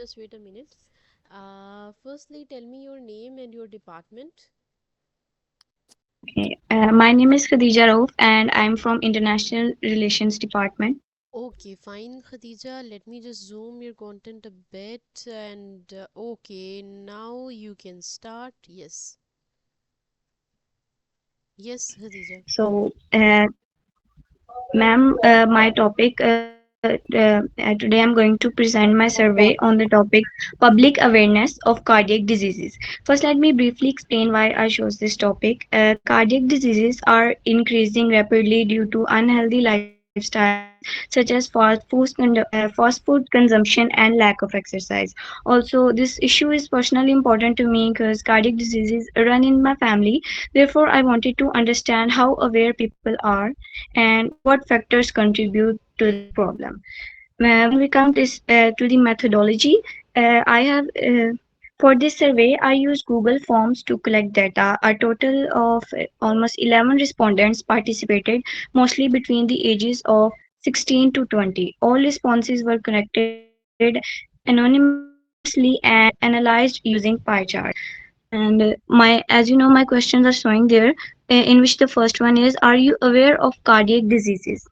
just wait a minute. Firstly, tell me your name and your department. Okay. My name is Khadija Rauf and I'm from International Relations Department. Okay, fine, Khadija. Let me just zoom your content a bit. And okay, now you can start. Yes, yes, Khadija. So, ma'am, my topic today I'm going to present my survey on the topic public awareness of cardiac diseases. First, let me briefly explain why I chose this topic. Cardiac diseases are increasing rapidly due to unhealthy lifestyles such as fast food consumption and lack of exercise. Also, this issue is personally important to me because cardiac diseases run in my family. Therefore, I wanted to understand how aware people are and what factors contribute to this problem. When we come to the methodology, I have for this survey I used Google Forms to collect data. A total of almost 11 respondents participated, mostly between the ages of 16 to 20. All responses were collected anonymously and analyzed using pie charts. And as you know, my questions are showing there, in which the first one is, are you aware of cardiac diseases?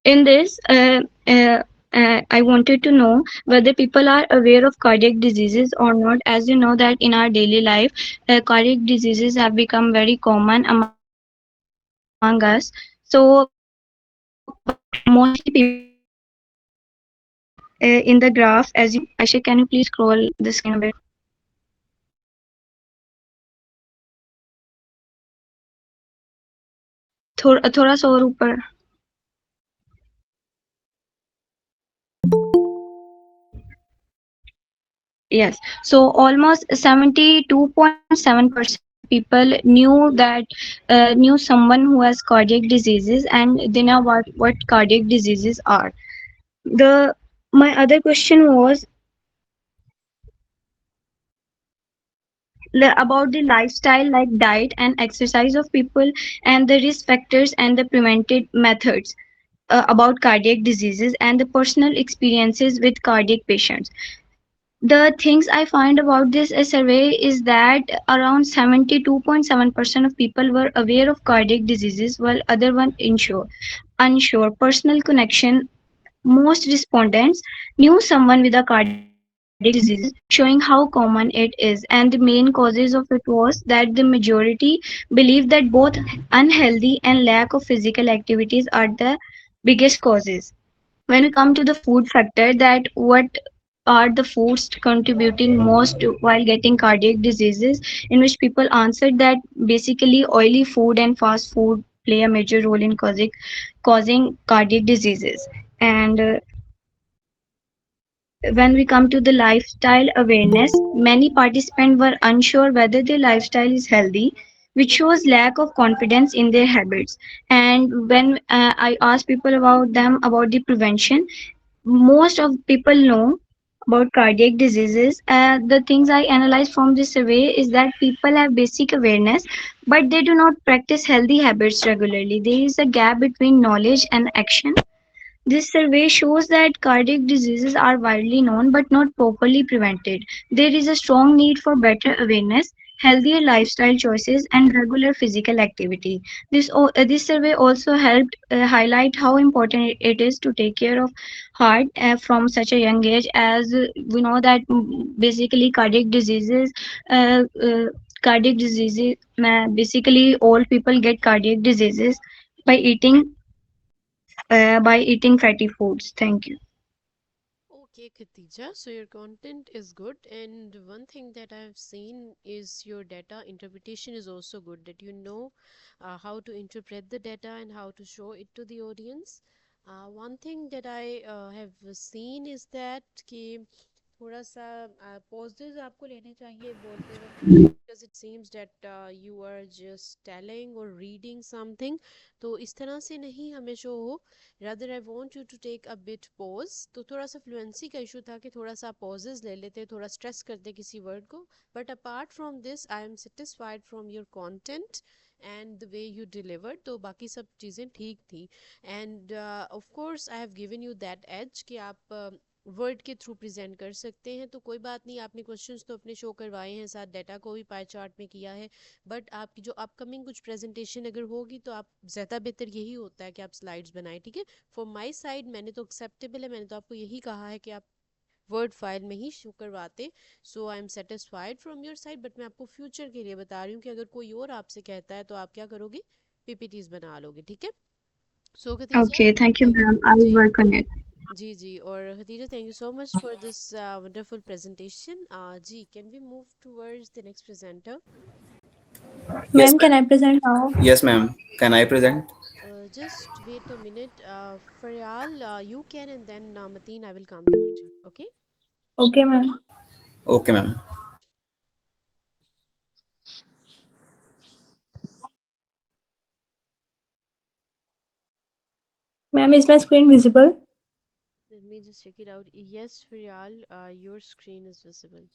In this, I wanted to know whether people are aware of cardiac diseases or not. As you know that in our daily life, cardiac diseases have become very common among us. So, but mostly people are not aware of it. In the graph, as you can you please scroll the screen a bit? थोड़ा सा और ऊपर. Yes. So almost 72.7% of people knew that knew someone who has cardiac diseases, and they know what cardiac diseases are. The My other question was about the lifestyle, like diet and exercise of people, and the risk factors and the preventive methods about cardiac diseases, and the personal experiences with cardiac patients. The things I find about this survey is that around 72.7% of people were aware of cardiac diseases, while other one unsure. Personal connection. Most respondents knew someone with a cardiac diseases, showing how common it is. And the main causes of it was that the majority believe that both unhealthy and lack of physical activities are the biggest causes. When we come to the food factor, that what are the foods contributing most while getting cardiac diseases, in which people answered that basically oily food and fast food play a major role in causing cardiac diseases. And when we come to the lifestyle awareness, many participants were unsure whether their lifestyle is healthy, which shows lack of confidence in their habits. And when I asked people about them about the prevention, most of people know about cardiac diseases. The things I analyzed from this survey is that people have basic awareness, but they do not practice healthy habits regularly. There is a gap between knowledge and action. This survey shows that cardiac diseases are widely known but not properly prevented. There is a strong need for better awareness, healthier lifestyle choices, and regular physical activity. This survey also helped highlight how important it is to take care of heart from such a young age, as we know that basically uh, uh, cardiac diseases, basically all people get cardiac diseases by eating fatty foods. Thank you. Okay, Khatija, so your content is good, and one thing that I've seen is your data interpretation is also good, that you know how to interpret the data and how to show it to the audience. One thing that I have seen is that थोड़ा सा possess आपको लेने चाहिए बोलते वक्त, because it seems that you are just telling or reading something. तो इस तरह से नहीं हमें शो हो, rather I want you to take a bit pause. तो थोड़ा सा फ्लुएंसी का इशू था कि थोड़ा सा पॉजेज ले लेते, थोड़ा स्ट्रेस करते किसी वर्ड को. But apart from this I am satisfied from your content and the way you deliver. तो बाकी सब चीज़ें ठीक थी. And of course I have given you that edge कि आप वर्ड के थ्रू प्रेजेंट कर सकते हैं. तो कोई बात नहीं, आपने क्वेश्चंस तो अपने शो करवाए हैं, साथ डाटा को भी पाई चार्ट में किया है. बट आपकी जो अपकमिंग कुछ प्रेजेंटेशन अगर होगी तो आप ज़्यादा बेहतर यही होता है कि आप स्लाइड्स बनाएं. ठीक है, फॉर माई साइड मैंने तो एक्सेप्टेबल है, मैंने तो आपको यही कहा है कि आप वर्ड फाइल में ही शो करवाते. So I am satisfied from your side. But मैं आपको फ्यूचर के लिए बता रही हूँ कि अगर कोई और आपसे कहता है तो आप क्या करोगे, पीपीटीज बना लोगे. ठीक है. सो Khatija. Okay, thank you, ma'am. I will जी work on it. जी जी. और Khatija, thank you so much for this wonderful presentation. जी, can we move towards the next presenter? Yes, Ma'am, ma'am. can I present now? Yes, ma'am. Can I present? Just wait a minute. Faryal, you can, and then Mateen, I will come towards you. Okay. Okay, ma'am. Okay, ma'am. Ma'am, is my screen visible? Let me just check it out. Yes, Faryal, your screen is visible.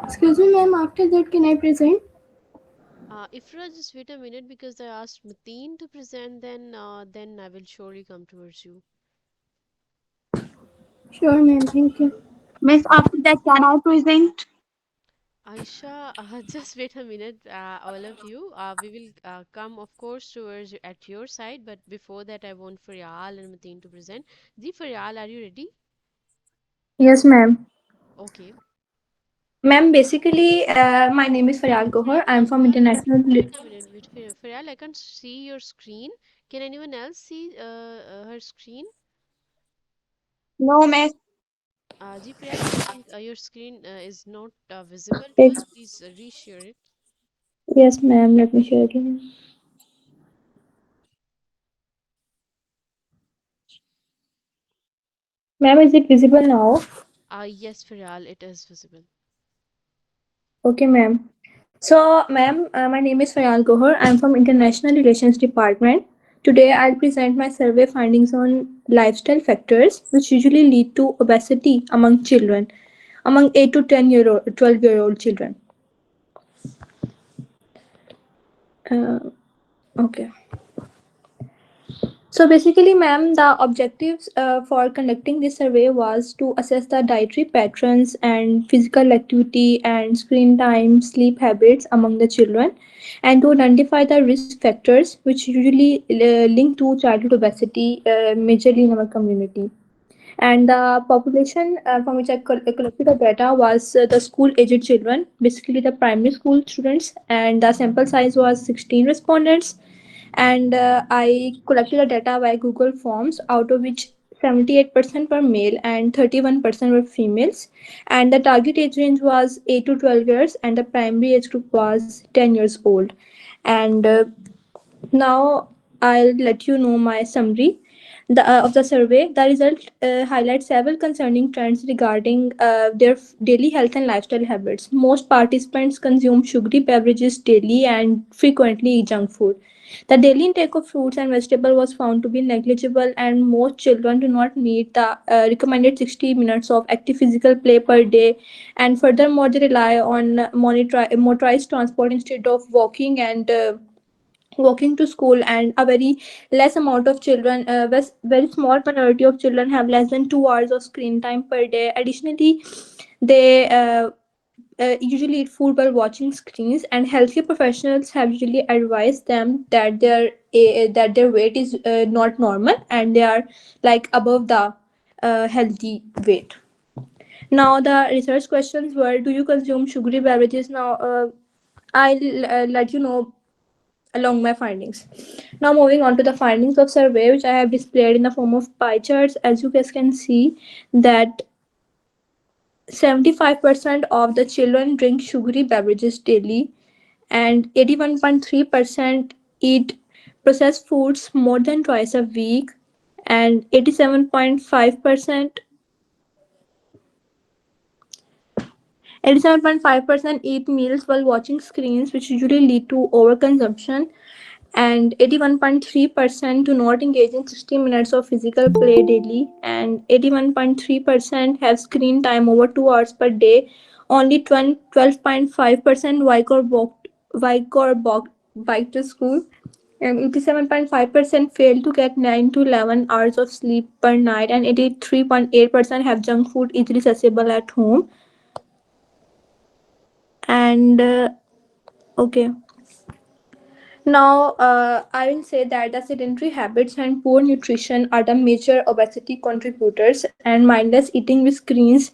Excuse me, ma'am. After that, can I present? Ifra, just wait a minute because I asked Mateen to present. Then I will surely come towards you. Sure, ma'am. Thank you. Miss, after that, can I present? Aisha, just wait a minute, all of you. We will come, of course, towards at your side. But before that, I want Faryal and Mateen to present. Ji, Faryal, are you ready? Yes, ma'am. Okay. Ma'am, basically, my name is Faryal Gohar. I'm from Faryal, International. wait a minute. Faryal, I can't see your screen. Can anyone else see her screen? No, ma'am. Ji, Faryal, I think your screen is not visible to Take. us. Please reshare it. Yes, ma'am. Let me share again. Ma'am, is it visible now? Yes, Faryal, it is visible. Okay, ma'am. So, ma'am, my name is Fayal Gohar. I'm from International Relations Department. Today, I'll present my survey findings on lifestyle factors which usually lead to obesity among children, among 8 to 12-year-old children. Uh, okay. So basically, ma'am, the objectives for conducting this survey was to assess the dietary patterns and physical activity and screen time, sleep habits among the children, and to identify the risk factors which usually link to childhood obesity majorly in our community. And the population from which I collected the data was the school-aged children, basically the primary school students, and the sample size was 16 respondents. And I collected the data by Google Forms, out of which 78% were male and 31% were females. And the target age range was 8 to 12 years, and the primary age group was 10 years old. And now I'll let you know my summary of the survey. The result highlights several concerning trends regarding their daily health and lifestyle habits. Most participants consume sugary beverages daily and frequently eat junk food. The daily intake of fruits and vegetables was found to be negligible, and most children do not meet the recommended 60 minutes of active physical play per day. And furthermore, they rely on motorized transport instead of walking to school, and a very less amount of children, very small minority of children have less than 2 hours of screen time per day. Additionally, they usually eat food while watching screens, and healthcare professionals have usually advised them that their weight is not normal, and they are like above the healthy weight. Now the research questions were: do you consume sugary beverages? Now I'll let you know along my findings. Now moving on to the findings of survey, which I have displayed in the form of pie charts. As you guys can see that 75% of the children drink sugary beverages daily, and 81.3% eat processed foods more than twice a week, and 87.5% eat meals while watching screens, which usually lead to overconsumption, and 81.3% do not engage in 60 minutes of physical play daily, and 81.3% have screen time over 2 hours per day. Only 12.5% bike to school, and 87.5% fail to get 9 to 11 hours of sleep per night, and 83.8% have junk food easily accessible at home. And okay. Now, I will say that the sedentary habits and poor nutrition are the major obesity contributors, and mindless eating with screens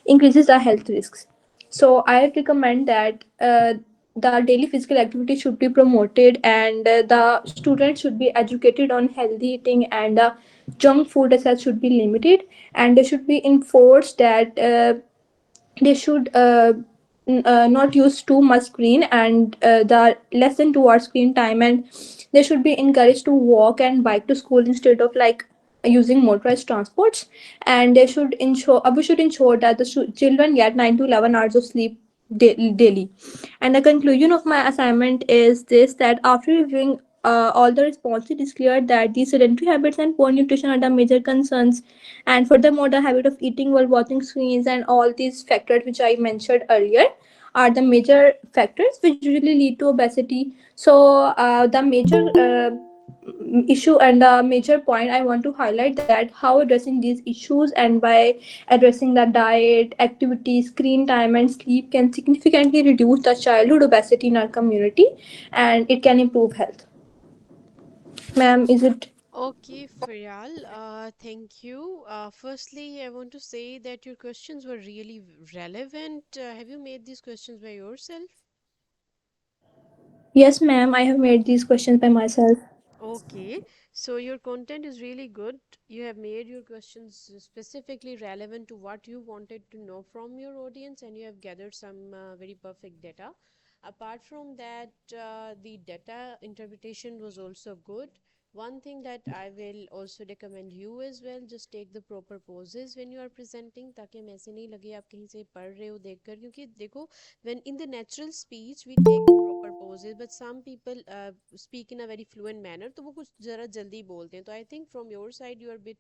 increases the health risks. So, I recommend that the daily physical activity should be promoted, and the students should be educated on healthy eating, and the junk food as such should be limited, and they should be enforced that they should not use too much screen, and the less than 2 hours screen time, and they should be encouraged to walk and bike to school instead of like using motorized transports, and they should ensure we should ensure that the children get 9 to 11 hours of sleep daily. And the conclusion of my assignment is this, that after reviewing all the responses, it is clear that these sedentary habits and poor nutrition are the major concerns, and furthermore the habit of eating while watching screens and all these factors which I mentioned earlier are the major factors which usually lead to obesity. So the major issue and the major point I want to highlight that how addressing these issues, and by addressing the diet, activity, screen time and sleep can significantly reduce the childhood obesity in our community, and it can improve health. Ma'am, is it? Okay, Faryal, thank you. Firstly, I want to say that your questions were really relevant. Have you made these questions by yourself? Yes, ma'am, I have made these questions by myself. Okay, so your content is really good. You have made your questions specifically relevant to what you wanted to know from your audience, and you have gathered some very perfect data. Apart from that, the data interpretation was also good. One thing that I will also recommend you as well, just take the proper poses when you are presenting, ताकि हम ऐसे नहीं लगे आप कहीं से पढ़ रहे हो देखकर, क्योंकि देखो, when in the natural speech we take the proper poses, but some people speak in a very fluent manner, तो वो कुछ ज़रा जल्दी बोलते हैं. तो I think from your side you are a bit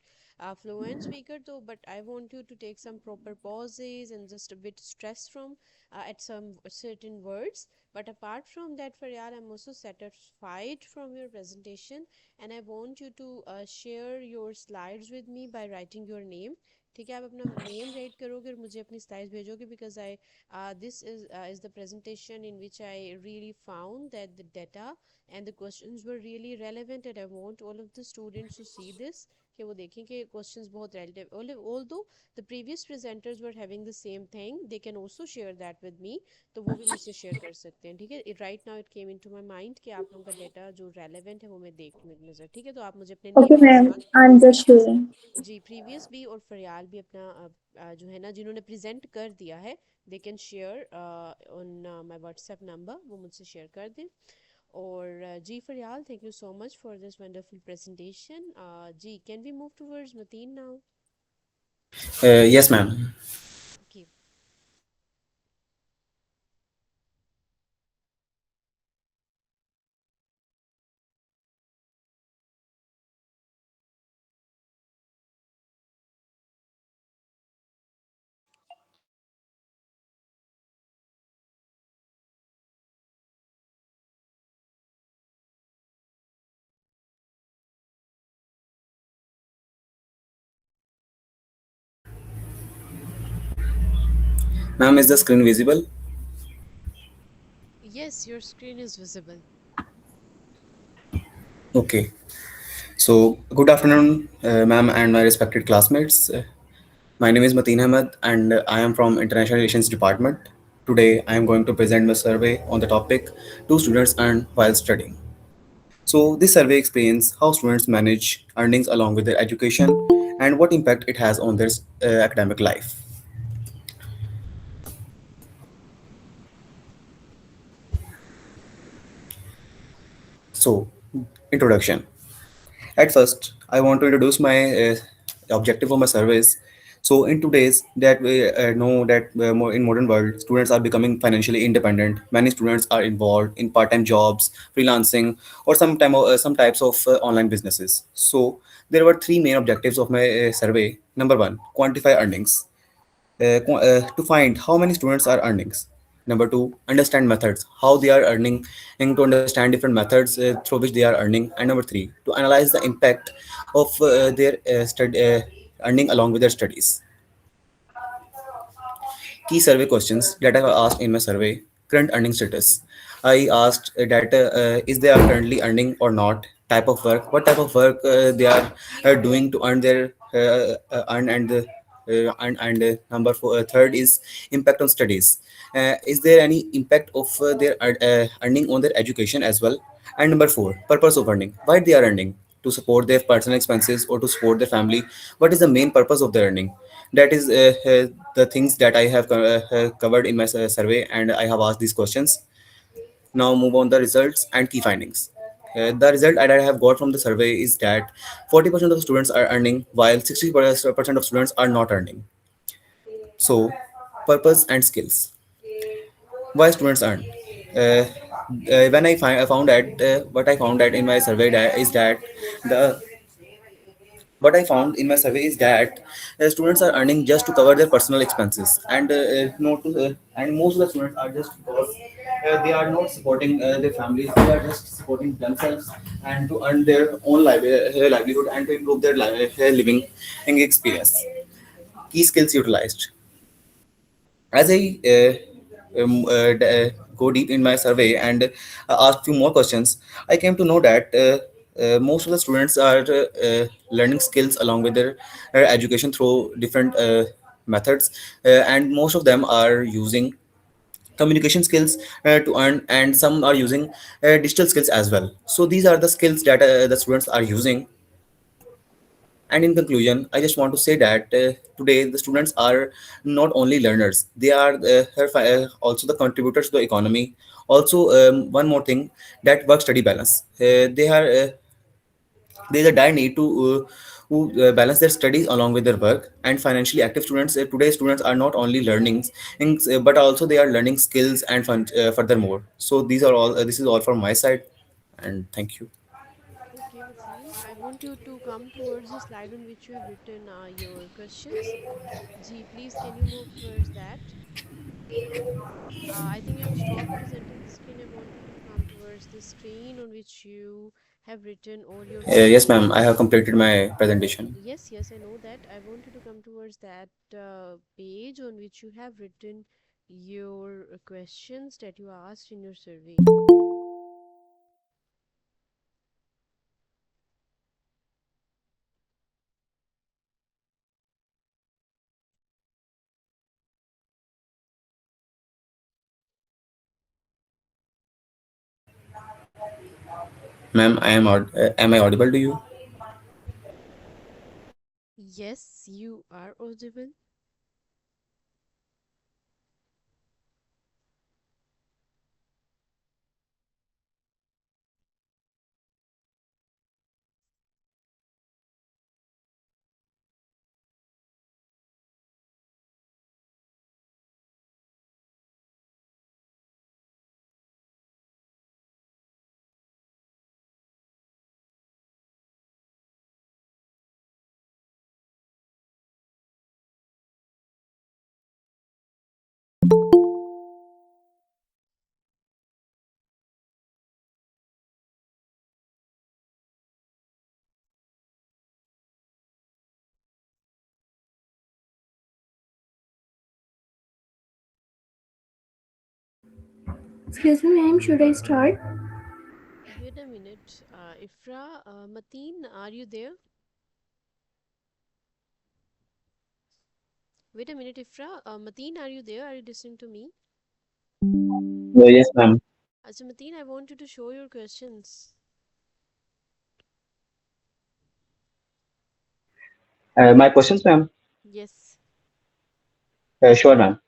fluent speaker, तो but I want you to take some proper pauses and just a bit stress from at some certain words. But apart from that, Faryal, I'm also satisfied from your presentation, and I want you to share your slides with me by writing your name. ठीक है, आप अपना name right करोगे और मुझे अपनी slides भेजोगे, because I this is the presentation in which I really found that the data and the questions were really relevant, and I want all of the students to see this, कि वो देखें कि questions बहुत relative. Although the previous presenters were having the same thing, they can also share that with me, तो वो भी मुझसे share कर सकते हैं. ठीक है, right now it came into my mind कि आप लोगों का data जो relevant है वो मैं देख लूँ एक नज़र. ठीक है, तो आप मुझे अपने Okay, नेम के ma'am, साथ I'm just sharing. Ji previous भी और फरियाल भी अपना जो है ना जिन्होंने प्रेजेंट कर दिया है, they can share on my WhatsApp number, वो मुझसे शेयर कर दें. और जी Fariyal, thank you so much for this wonderful presentation. जी, can we move towards Mateen now? Yes, ma'am. Okay. Ma'am, is the screen visible? Yes, your screen is visible. Okay. So, good afternoon, ma'am, and my respected classmates. My name is Mateen Ahmed, and I am from International Relations Department. Today, I am going to present my survey on the topic "Do students earn while studying?" So, this survey explains how students manage earnings along with their education and what impact it has on their academic life. So, introduction. At first, I want to introduce my objective of my surveys. So, in today's that we know that in modern world, students are becoming financially independent. Many students are involved in part-time jobs, freelancing, or some types of online businesses. So, there were three main objectives of my survey. Number one, quantify earnings to find how many students are earning. Number two, understand methods, how they are earning, and to understand different methods through which they are earning. And number three, to analyze the impact of their earning along with their studies. Key survey questions that I asked in my survey: current earning status. I asked that is they are currently earning or not, type of work, what type of work they are doing to earn their earn and number four, third is impact on studies. Is there any impact of their earning on their education as well? And number four, purpose of earning, why they are earning, to support their personal expenses or to support their family. What is the main purpose of their earning? That is the things that I have covered in my survey, and I have asked these questions. Now move on the results and key findings. The result that I have got from the survey is that 40% of the students are earning while 60% of students are not earning. So, purpose and skills. Why students earn? When I found that what I found that in my survey is that the what I found in my survey is that students are earning just to cover their personal expenses, and not to, and most of the students are just because they are not supporting their families; they are just supporting themselves and to earn their own livelihood and to improve their living experience. Key skills utilized. As I go deep in my survey and ask few more questions, I came to know that most of the students are learning skills along with their education through different methods, and most of them are using communication skills to earn, and some are using digital skills as well. So these are the skills that the students are using. And in conclusion, I just want to say that today the students are not only learners; they are also the contributors to the economy. Also, one more thing, that work-study balance. There is a dire need to balance their studies along with their work. And financially active students, today's students are not only learning things, but also they are learning skills and furthermore. So these are all. This is all from my side, and thank you. Okay, Mateen, I want you to come towards the slide on which you have written your questions. Ji, please, can you move towards that? I think you have stopped presenting the screen. I want you to come towards the screen on which you have written all your Yes, ma'am. questions. I have completed my presentation. Yes, yes, I know that. I want you to come towards that page on which you have written your questions that you asked in your survey. Ma'am, am I audible to you? Yes, you are audible. Excuse me, ma'am, should I start? Wait a minute. Ifra, Mateen, are you there? Wait a minute, Ifra. Mateen, are you there? Are you listening to me? Yes, ma'am. So, Mateen, I want you to show your questions. My questions, ma'am. Yes. Sure, ma'am.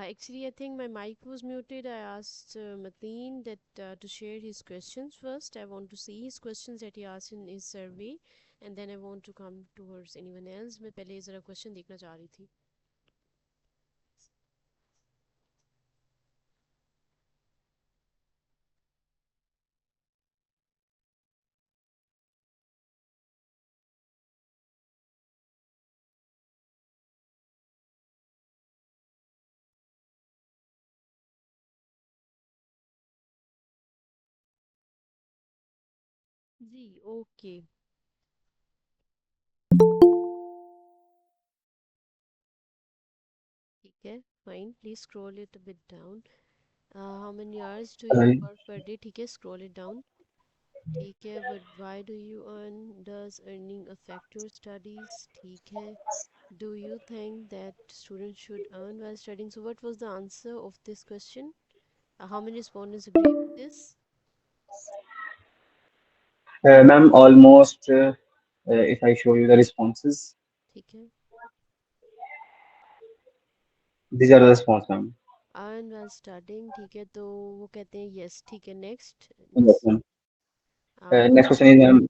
Actually, I think my mic was muted. I asked Mateen that to share his questions first. I want to see his questions that he asked in his survey, and then I want to come towards anyone else. मैं पहले ज़रा question देखना चाह रही थी. जी, okay. ठीक है, fine. Please scroll it a bit down. How many hours do you Uh, work per day? ठीक है, scroll it down. ठीक है, but why do you earn? Does earning affect your studies? ठीक है. Do you think that students should earn while studying? So, what was the answer of this question? How many respondents agree with this? Ma'am, almost, if I show you the responses, ठीक है. these are the response, ma'am. Earn while studying. ठीक है, तो वो कहते हैं yes. ठीक है, next. Yes, ma'am. What Next question is, ma'am,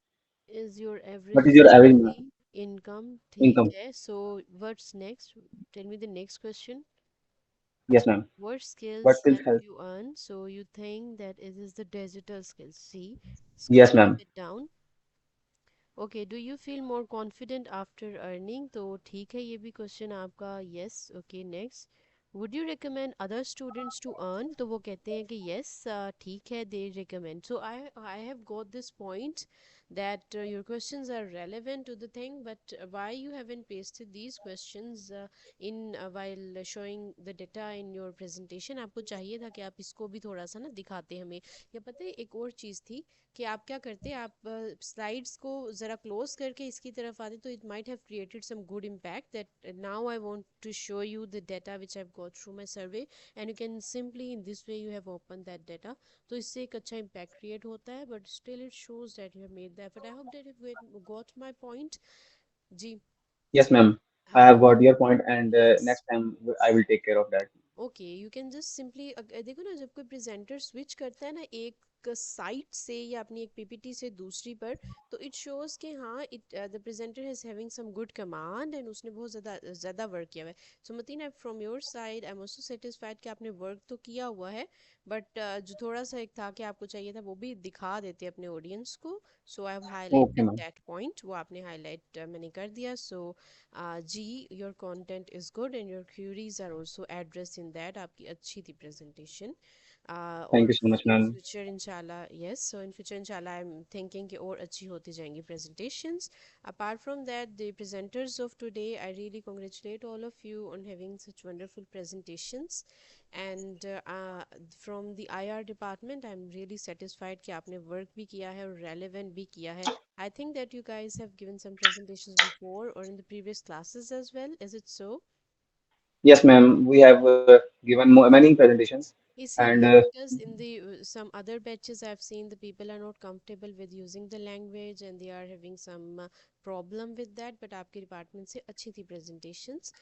is your what average is your average, ma'am, monthly income? ठीक income? है. So, what's next? Tell me the next question. Yes, ma'am. What What skills will help help? you earn? So, you think that it is the digital skills. See, Yes, scroll a ma'am. bit down. Okay, do you feel more confident after earning? तो ठीक है, ये भी question आपका yes. Okay, next. Would you recommend other students to earn? तो वो कहते हैं कि यस, ठीक है, they recommend. So I have got this point that your questions are relevant to the thing, but why you haven't pasted these questions in while showing the data in your presentation? आपको चाहिए था कि आप इसको भी थोड़ा सा ना दिखाते हमें. या पता है एक और चीज़ थी कि आप क्या करते, आप स्लाइड्स को ज़रा क्लोज करके इसकी तरफ आते, तो it might have created some good impact. That now I want to show you the data which I have got through my survey, and you can simply in this way you have open that data. तो इससे एक अच्छा impact create होता है, but still it shows that you have made the effort. I hope that you got my point. जी. Yes, ma'am. I have got your point, and yes. next time I will take care of that. Okay, you can just simply देखो ना, जब कोई presenter switch करता है ना एक site से या अपनी एक पीपीटी से दूसरी पर, तो इट शोज कि हाँ, it the presenter is having some good command and उसने बहुत ज़्यादा ज़्यादा वर्क किया हुआ है. So Mateen, I from your side I am also satisfied कि आपने वर्क तो किया हुआ है, बट जो थोड़ा सा एक था कि आपको चाहिए था वो भी दिखा देते अपने ऑडियंस को. So I have Okay, highlighted ma'am. That point, वो आपने हाईलाइट मैंने कर दिया. सो जी, your content is good and your queries are also address in that. आपकी अच्छी थी प्रेजेंटेशन. Thank you और so much, in ma'am. Future इंशाल्लाह, यस, सो इन फ्यूचर इंशाल्लाह आई एम थिंकिंग कि और अच्छी होती जाएंगी presentations. Apart from that, the presenters of today, I really congratulate all of you on having such wonderful presentations. And from the IR department, I'm really satisfied कि आपने work भी किया है और relevant भी किया है. I think that you guys have given some presentations before or in the previous classes as well. Is it so? Yes, ma'am. We have given many presentations, and इसीलिए because in the some other batches I've seen the people are not comfortable with using the language and they are having some problem with that, but आपके department से अच्छी थी presentations.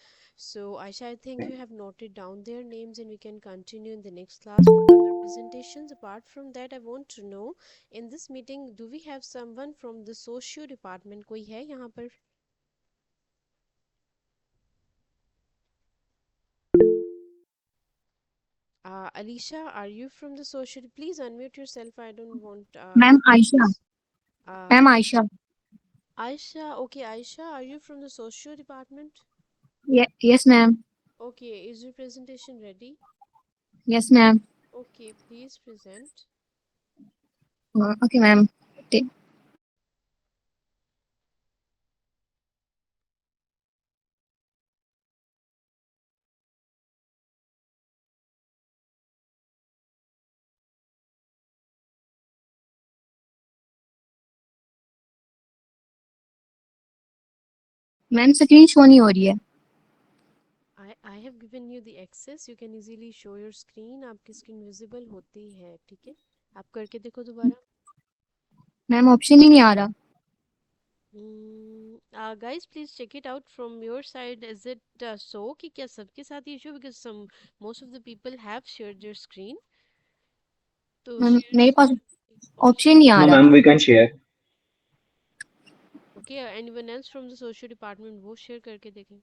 So Aisha, I think you have noted down their names and we can continue in the next class with other presentations. Apart from that, I want to know, in this meeting do we have someone from the socio department? कोई है यहाँ पर? Alicia, are you from the social? Please unmute yourself. I don't want Ma'am Aisha. noise. Uh, Ma'am Aisha. Aisha, okay, Aisha, are you from the socio department? Yes, ma'am. Okay, is your presentation ready? Yes, ma'am. Okay, please present. Okay, ma'am. Ma'am screen show नहीं हो रही है. I have given you the access. You can easily show your screen. आपकी screen visible होती है, ठीक है? आप करके देखो दोबारा. मैम ऑप्शन ही नहीं आ रहा. Guys, please check it out from your side. Is it so कि क्या सबके साथ ये issue? Because some most of the people have shared their screen. तो मैम share मेरे पास option. ऑप्शन नहीं आ No, रहा। ma'am, we can share. Okay, anyone else from the social department वो share करके देखें.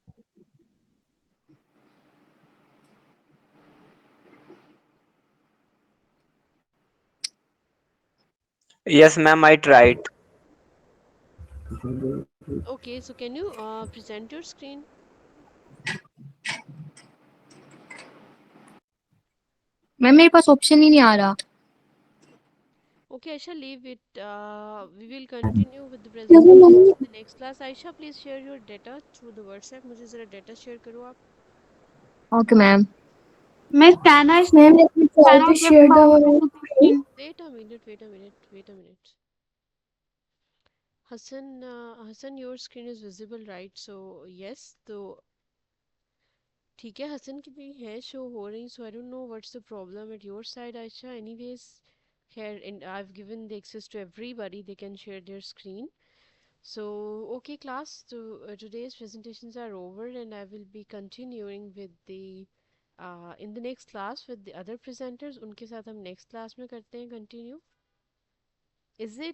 Yes, ma'am, I tried. Okay, so can you present your screen? Ma'am मेरे पास option ही नहीं आ रहा। Okay, Aisha, leave it. We will continue with the presentation in the next class. Aisha, please share your data through the WhatsApp. मुझे ज़रा data share करो आप. Okay ma'am. Miss, Ma'am, let me try can I to give share my the screen. screen? Wait a minute, wait a minute, wait a minute. Hassan, your screen is visible, right? So yes, तो ठीक है हसन की भी है show हो रही so I don't know what's the problem at your side Aisha anyways here and I've given the access to everybody they can share their screen so okay class so today's presentations are over and I will be continuing with the in the next class with the other presenters उनके साथ हम next class में करते हैं continue is there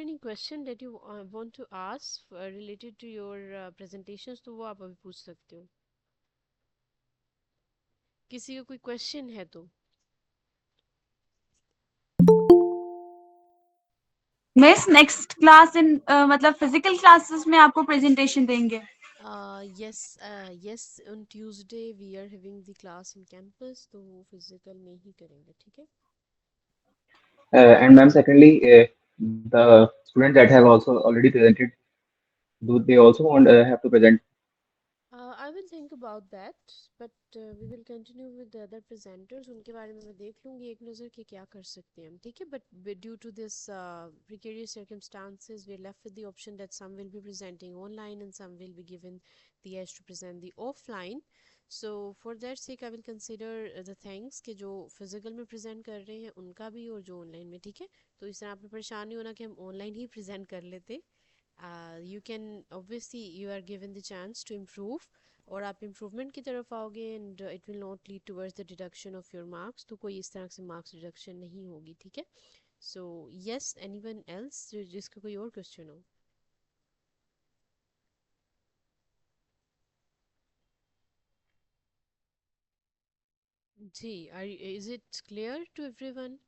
any question that you want to ask related to your presentations तो वो आप अभी पूछ सकते हो किसी को कोई क्वेश्चन है तो मिस नेक्स्ट क्लास इन मतलब फिजिकल क्लासेस में आपको प्रेजेंटेशन देंगे. yes on Tuesday we are having the class in campus तो वो फिजिकल में ही करेंगे ठीक है And ma'am, secondly, the students that have also already presented, do they also want have to present? I will think about that but we will continue with the other presenters उनके बारे में मैं देख लूँगी एक नज़र कि क्या कर सकते हैं हम ठीक है but due to this precarious circumstances we are left with the option that some will be presenting online and some will be given the edge to present the offline so for that sake I will consider the things कि जो physical में present कर रहे हैं उनका भी और जो online में ठीक है तो इस तरह आपको परेशान नहीं होना कि हम online ही present कर लेते you can obviously you are given the chance to improve और आप इम्प्रूवमेंट की तरफ आओगे and it will not lead towards the deduction of your marks तो कोई इस तरह से मार्क्स डिडक्शन नहीं होगी ठीक है सो यस एनीवन एल्स जिसका कोई और क्वेश्चन हो जी is it clear to everyone